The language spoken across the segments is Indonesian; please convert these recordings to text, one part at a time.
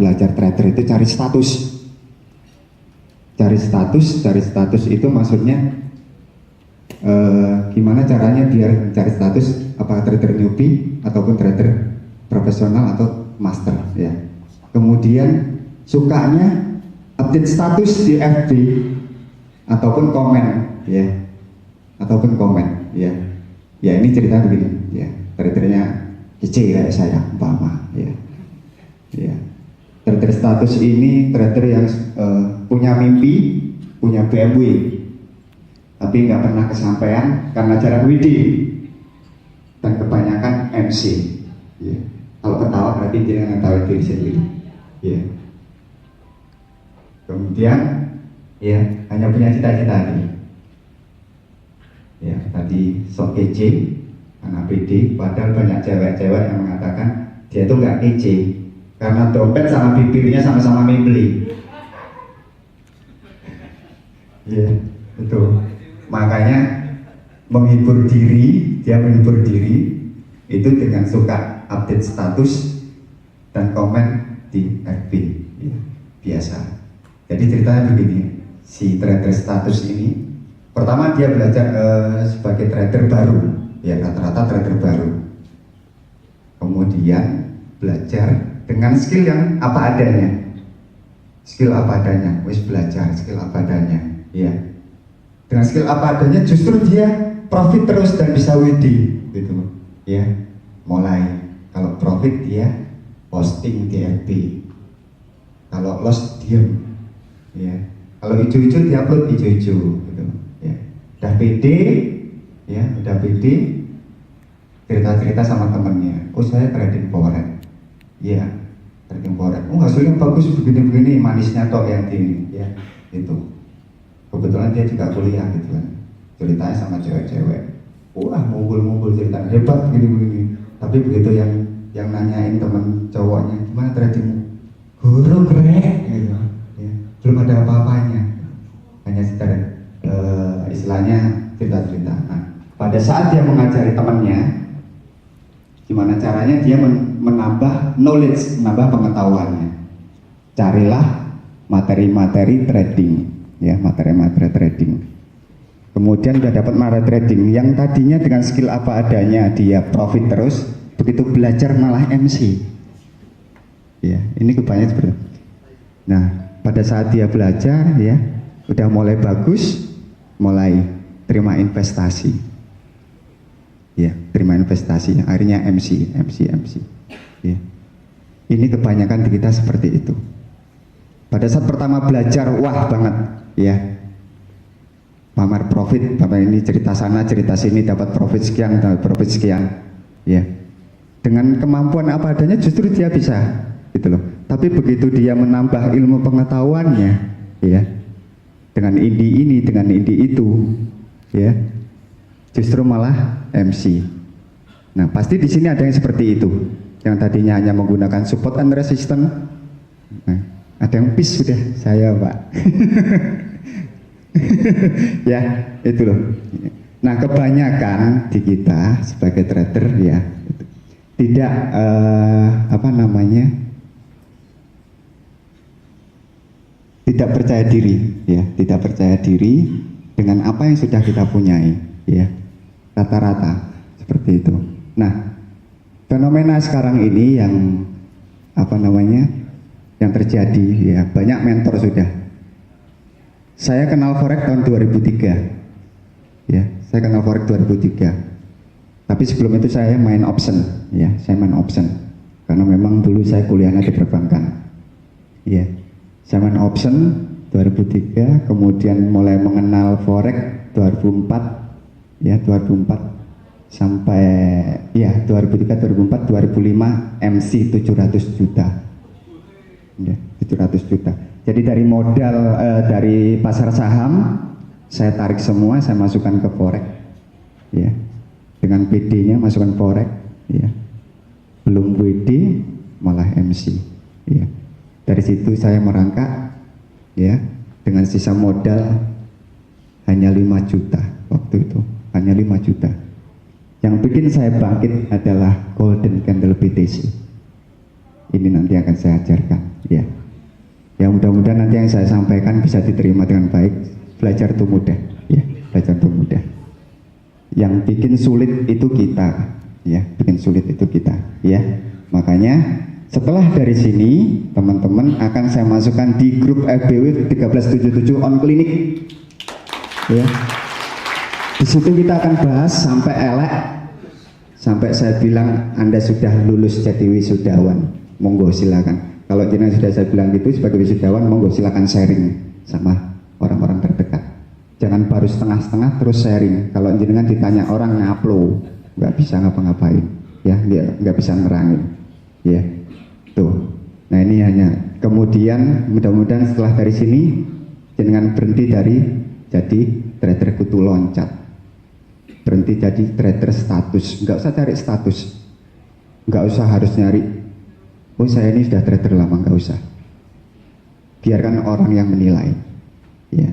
belajar trader itu cari status. Cari status itu maksudnya gimana caranya biar cari status, apakah trader newbie ataupun trader profesional atau master ya. Kemudian sukanya update status di FB ataupun komen ya. Ataupun komen ya. Ya ini cerita begini ya. Tradernya kecil kayak saya umpama ya. Ya. Trader status ini trader yang punya mimpi, punya BMW, tapi nggak pernah kesampaian karena jarang WD dan kebanyakan MC. Ya. Kalau ketawa berarti dia ngetawain diri sendiri. Ya. Kemudian, ya hanya punya cita-cita nih. Ya tadi sok kece, karena pede, padahal banyak cewek-cewek yang mengatakan dia itu nggak kece karena dompet sama bibirnya sama-sama membeli. Ya, betul. Makanya menghibur diri, dia menghibur diri itu dengan suka update status dan komen di FB ya, biasa. Jadi ceritanya begini, si trader status ini pertama dia belajar sebagai trader baru ya, rata-rata trader baru. Kemudian belajar dengan skill yang apa adanya, skill apa adanya, wis belajar skill apa adanya ya. Dengan skill apa adanya justru dia profit terus dan bisa WD gitu ya. Mulai kalau profit dia posting di FB, kalau loss diem ya, kalau hijau-hijau dia upload hijau-hijau gitu ya. Udah pede ya, udah pede cerita-cerita sama temennya, oh saya trading forex ya, trading forex, oh hasilnya bagus begini-begini, manisnya tok yang ini ya itu. Kebetulan dia juga kuliah gitu kan, ceritanya sama cewek-cewek, wah ngumpul-ngumpul cerita hebat begini-begini. Tapi begitu yang nanyain temen cowoknya, gimana trading? Huruf rek gitu ya. Belum ada apa-apanya, hanya sekedar istilahnya cerita-cerita. Nah, pada saat dia mengajari temannya gimana caranya dia menambah knowledge, menambah pengetahuannya, carilah materi-materi trading ya, materi-materi trading. Kemudian sudah dapat materi trading yang tadinya dengan skill apa adanya dia profit terus, begitu belajar malah MC ya, ini kebanyakan seperti itu. Nah pada saat dia belajar ya, udah mulai bagus, mulai terima investasi ya, terima investasi, akhirnya MC ya. Ini kebanyakan di kita seperti itu. Pada saat pertama belajar, wah banget ya, pamer profit, pamer ini cerita sana cerita sini, dapat profit sekian, dapat profit sekian ya. Dengan kemampuan apa adanya justru dia bisa gitu loh. Tapi begitu dia menambah ilmu pengetahuannya ya, dengan ini dengan itu ya, justru malah MC. Nah pasti di sini ada yang seperti itu, yang tadinya hanya menggunakan support and resistance. Nah, ada yang peace sudah saya pak. Ya itu loh. Nah kebanyakan di kita sebagai trader ya tidak tidak percaya diri ya, tidak percaya diri dengan apa yang sudah kita punyai ya, rata-rata seperti itu. Nah fenomena sekarang ini yang yang terjadi ya, banyak mentor sudah. Saya kenal forex tahun 2003 ya, saya kenal forex 2003. Tapi sebelum itu saya main option ya, saya main option karena memang dulu saya kuliahnya di perbankan ya. Saya main option 2003, kemudian mulai mengenal forex 2004 ya, 2004 sampai ya 2003, 2004, 2005 MC 700 juta ya, 700 juta. Jadi dari modal dari pasar saham saya tarik semua, saya masukkan ke forex ya, dengan PD-nya masukkan forex ya, belum WD malah MC ya. Dari situ saya merangkak ya, dengan sisa modal hanya 5 juta waktu itu, hanya 5 juta. Yang bikin saya bangkit adalah Golden Candle BTC. Ini nanti akan saya ajarkan. ya. Ya mudah-mudahan nanti yang saya sampaikan bisa diterima dengan baik. Belajar itu mudah, ya, belajar itu mudah. Yang bikin sulit itu kita, ya, bikin sulit itu kita, ya. Makanya setelah dari sini teman-teman akan saya masukkan di grup FBW 1377 on klinik, ya. Di situ kita akan bahas sampai elek, sampai saya bilang Anda sudah lulus jadi wisudawan, monggo silakan. Kalau jenengan sudah saya bilang gitu sebagai wisudawan, monggo silakan sharing sama orang-orang terdekat. Jangan baru setengah-setengah terus sharing. Kalau jenengan ditanya orang ngaplo, nggak bisa ngapa-ngapain, ya, nggak bisa nerangin, ya. Tuh. Nah ini hanya kemudian mudah-mudahan setelah dari sini jenengan berhenti dari jadi trader kutu loncat, berhenti jadi trader status. Nggak usah cari status, nggak usah harus nyari, oh saya ini sudah trader lama, nggak usah. Biarkan orang yang menilai, ya.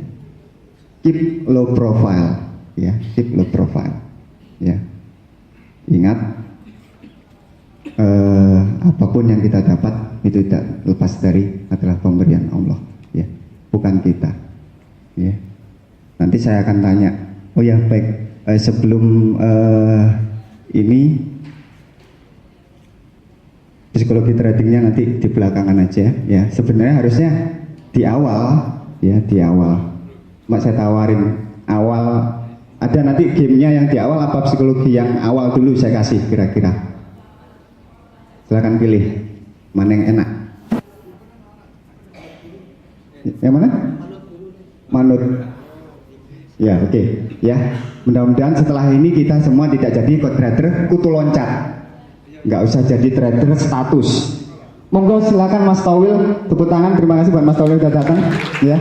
Keep low profile, ya, keep low profile, ya. Ingat, apapun yang kita dapat itu tidak lepas dari adalah pemberian Allah, ya, bukan kita, ya. Nanti saya akan tanya, oh ya baik, sebelum ini psikologi tradingnya nanti di belakangan aja, ya. Sebenarnya harusnya di awal, ya, di awal. Mbak saya tawarin awal, ada nanti gamenya yang di awal apa psikologi yang awal dulu saya kasih kira-kira. Silakan pilih mana yang enak. Yang mana? Manut. Ya, oke. Ya, mudah-mudahan setelah ini kita semua tidak jadi trader kutu loncat, nggak usah jadi trader status. Monggo silakan Mas Tauil, tepuk tangan. Terima kasih buat Mas Tauil sudah datang. Ya,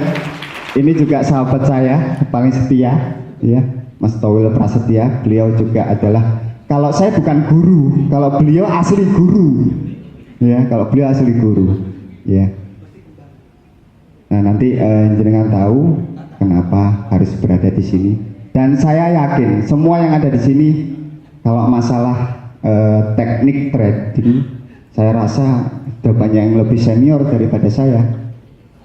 ini juga sahabat saya paling setia, ya, Mas Tauil Prasetya. Beliau juga adalah, kalau saya bukan guru, kalau beliau asli guru, ya, kalau beliau asli guru, ya. Nah nanti jenengan tahu kenapa harus berada di sini, dan saya yakin semua yang ada di sini kalau masalah teknik trading, saya rasa sudah banyak yang lebih senior daripada saya,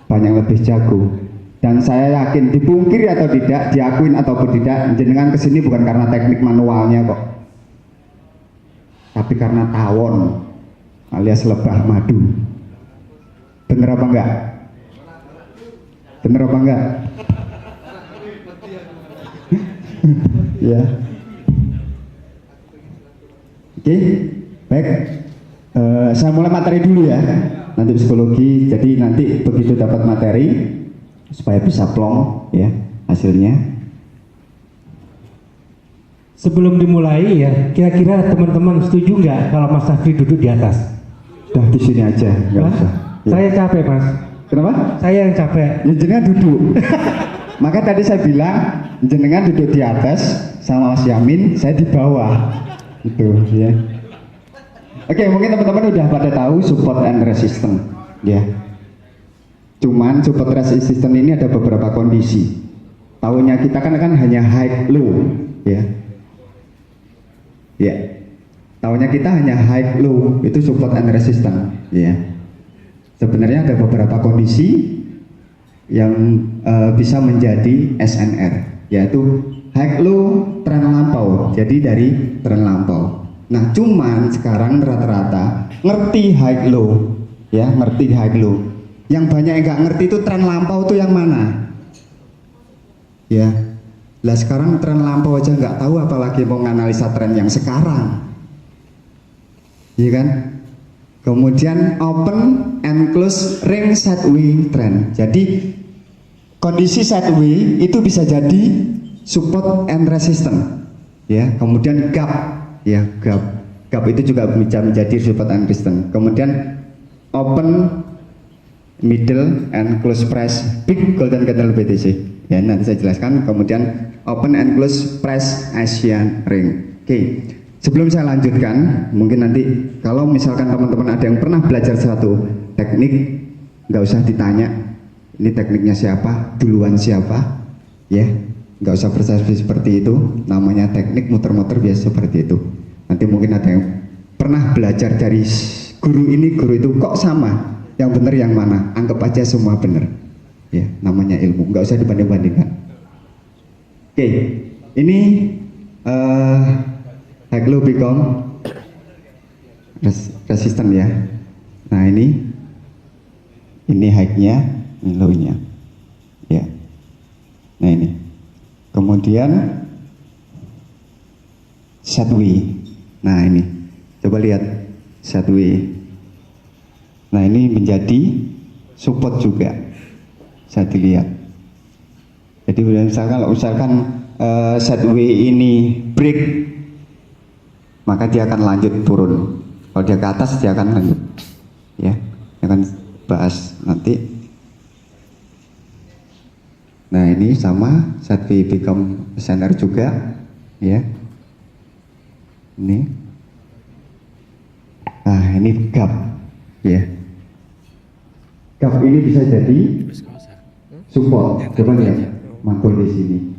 banyak yang lebih jago. Dan saya yakin dipungkiri atau tidak, diakuin ataupun tidak, jenengan kesini bukan karena teknik manualnya kok, tapi karena tawon alias lebah madu. Bener apa enggak? Bener apa enggak? Ya. Oke, baik. Saya mulai materi dulu ya. Nanti psikologi. Jadi nanti begitu dapat materi supaya bisa plong, ya, hasilnya. Sebelum dimulai ya, kira-kira teman-teman setuju nggak kalau Mas Safri duduk di atas? Dah di sini aja, nggak usah. Ya. Saya capek Mas. Kenapa? Saya yang capek. Ya jenengan duduk. Maka tadi saya bilang jenengan duduk di atas sama Mas Yamin, saya di bawah. Itu, ya. Oke, mungkin teman-teman udah pada tahu support and resistance, ya. Cuman support resistance ini ada beberapa kondisi. Tahunya kita kan hanya high low, ya. Ya. Tahunya kita hanya high low, itu support and resistance, ya. Sebenarnya ada beberapa kondisi yang bisa menjadi SNR, yaitu high low tren lampau. Jadi dari tren lampau. Nah, cuman sekarang rata-rata ngerti high low, ya, ngerti high low. Yang banyak yang nggak ngerti itu tren lampau itu yang mana, ya. Lah sekarang tren lampau aja nggak tahu, apalagi mau nganalisa tren yang sekarang, iya kan? Kemudian open and close ring sideways trend. Jadi kondisi sideways itu bisa jadi support and resistance, ya. Kemudian gap, ya, gap itu juga bisa menjadi support and resistance. Kemudian open, middle and close price big golden candle BTC, ya, nanti saya jelaskan. Kemudian open and close price Asian ring. Oke, sebelum saya lanjutkan, mungkin nanti kalau misalkan teman-teman ada yang pernah belajar satu teknik, nggak usah ditanya ini tekniknya siapa, duluan siapa, ya, nggak usah persepsi seperti itu. Namanya teknik muter-muter biasa seperti itu. Nanti mungkin ada yang pernah belajar dari guru ini, guru itu, kok sama, yang benar yang mana? Anggap aja semua benar. Ya, namanya ilmu, nggak usah dibanding-bandingkan. Oke, ini high low become resistant ya. Nah ini high-nya, ini low-nya. Ya. Nah ini. Kemudian sideway. Nah ini. Coba lihat sideway. Nah ini menjadi support juga. Bisa dilihat. Jadi kalau misalkan sideway ini break, maka dia akan lanjut turun. Kalau dia ke atas dia akan lanjut. Ya, dia akan bahas nanti. Nah ini sama sideway become center juga, ya. Ini. Nah ini gap, ya. Gap ini bisa jadi support. Coba lihat, mantul di sini.